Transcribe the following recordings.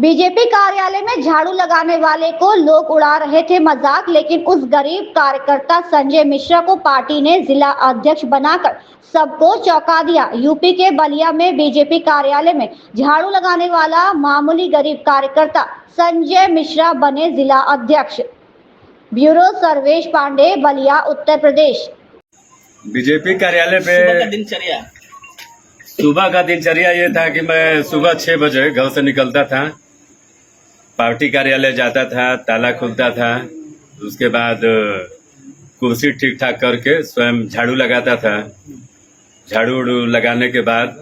BJP कार्यालय में झाड़ू लगाने वाले को लोग उड़ा रहे थे मजाक, लेकिन उस गरीब कार्यकर्ता संजय मिश्रा को पार्टी ने जिला अध्यक्ष बनाकर सबको चौंका दिया। यूपी के बलिया में बीजेपी कार्यालय में झाड़ू लगाने वाला मामूली गरीब कार्यकर्ता संजय मिश्रा बने जिला अध्यक्ष। ब्यूरो सर्वेश पांडे, बलिया, उत्तर प्रदेश। बीजेपी कार्यालय पे सुबह का दिनचर्या ये था कि मैं सुबह 6 बजे घर से निकलता था, पार्टी कार्यालय जाता था, ताला खुलता था, उसके बाद कुर्सी ठीक ठाक करके स्वयं झाड़ू लगाता था। झाड़ू लगाने के बाद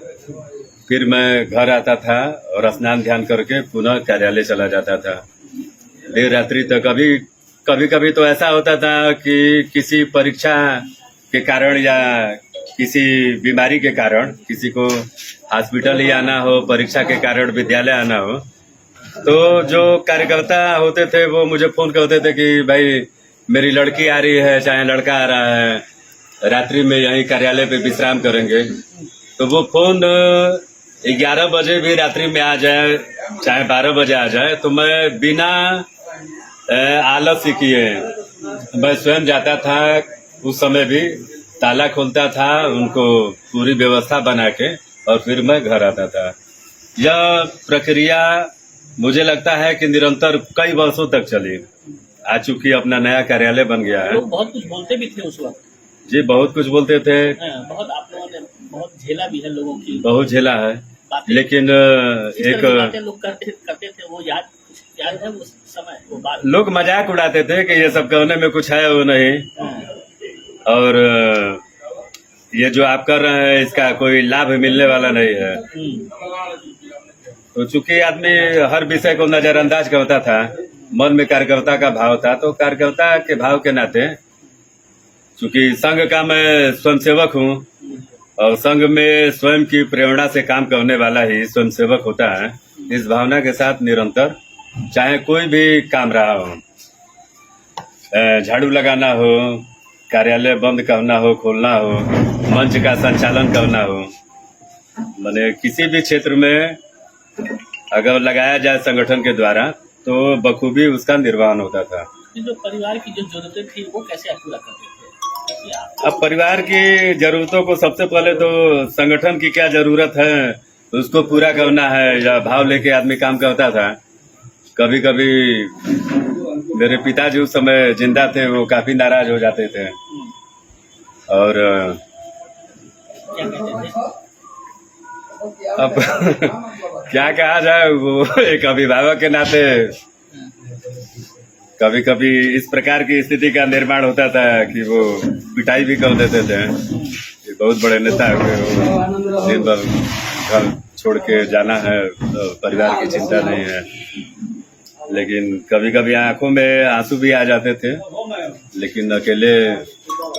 फिर मैं घर आता था और स्नान ध्यान करके पुनः कार्यालय चला जाता था देर रात्रि तक। कभी कभी तो ऐसा होता था कि किसी परीक्षा के कारण या किसी बीमारी के कारण किसी को हॉस्पिटल ही आना हो, परीक्षा के कारण विद्यालय आना हो, तो जो कार्यकर्ता होते थे वो मुझे फोन करते थे कि भाई मेरी लड़की आ रही है, चाहे लड़का आ रहा है, रात्रि में यहीं कार्यालय पे विश्राम करेंगे। तो वो फोन 11 बजे भी रात्रि में आ जाए, चाहे 12 बजे आ जाए, तो मैं बिना आलस्य किए मैं स्वयं जाता था। उस समय भी ताला खोलता था, उनको पूरी व्यवस्था बना के, और फिर मैं घर आता था। यह प्रक्रिया मुझे लगता है कि निरंतर कई वर्षों तक चली आ चुकी। अपना नया कार्यालय बन गया है। लोग बहुत कुछ बोलते भी थे उस वक्त। जी, बहुत कुछ बोलते थे। बहुत आप लोगों ने बहुत झेला भी है, लोगों की बहुत झेला है, लेकिन एक लोग करते थे, वो याद है उस समय वो बात। लोग मजाक उड़ाते थे कि ये सब कहने में कुछ है वो नहीं, और ये जो आप कर रहे हैं इसका कोई लाभ मिलने वाला नहीं है। तो चूंकि आदमी हर विषय को नजरअंदाज करता था, मन में कार्यकर्ता का भाव था, तो कार्यकर्ता के भाव के नाते, चूंकि संघ का मैं स्वयंसेवक हूँ और संघ में स्वयं की प्रेरणा से काम करने वाला ही स्वयंसेवक होता है, इस भावना के साथ निरंतर चाहे कोई भी काम रहा हो, झाड़ू लगाना हो, कार्यालय बंद करना हो, खोलना हो, मंच का संचालन करना हो, माने किसी भी क्षेत्र में अगर लगाया जाए संगठन के द्वारा तो बखूबी उसका निर्वहन होता था। जो परिवार की जो जरूरतें थी वो कैसे आप पूरा करते थे? अब परिवार की जरूरतों को सबसे पहले तो संगठन की क्या जरूरत है उसको पूरा करना है, या भाव लेके आदमी काम करता था। कभी कभी मेरे पिताजी उस समय जिंदा थे, वो काफी नाराज हो जाते थे और अब क्या कहा जाए, वो एक अभिभावक के नाते कभी कभी इस प्रकार की स्थिति का निर्माण होता था कि वो पिटाई भी कर देते थे। ये बहुत बड़े नेता है, दिन भर घर छोड़ के जाना है, तो परिवार की चिंता नहीं है, लेकिन कभी कभी आंखों में आंसू भी आ जाते थे, लेकिन अकेले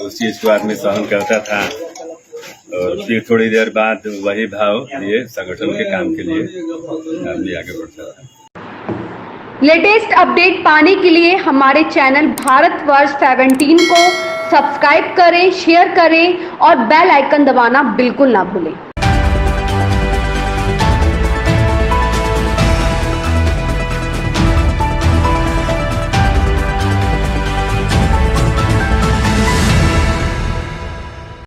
उस चीज को आदमी सहन करता था और फिर थोड़ी देर बाद वही भाव लिए संगठन के काम के लिए आदमी आगे बढ़ता था। लेटेस्ट अपडेट पाने के लिए हमारे चैनल भारतवर्ष 17 को सब्सक्राइब करें, शेयर करें और बेल आइकन दबाना बिल्कुल ना भूलें।